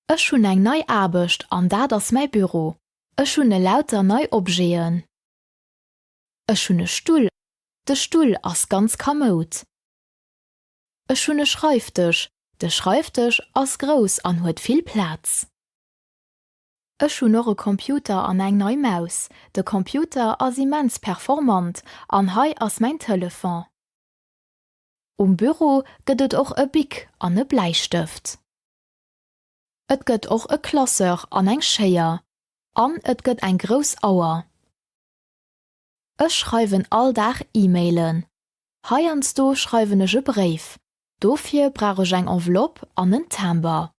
Ech schon eng nei Aarbecht an dat ass mei Büro. Ech schon e lauter nei Objeeën. Ech schon e Stuhl. De Stuhl ass ganz kamot. Ech schon e Schreibtisch. De Schreibtisch ass gros an huet viel Platz. Ech schon noch e Computer an eng nei Maus. De Computer ass immens performant an hei ass mein Telefon. Büro gëtt et och e Bik an e Bleistift. Et gëtt och e Klasser an eng Schéier. An et gëtt eng gros Auer. Ech schreiwen alldach E-Mailen. Heiansdo schreiwen ech e Brief. Dofir brauch ech eng Enveloppe an en Timbre.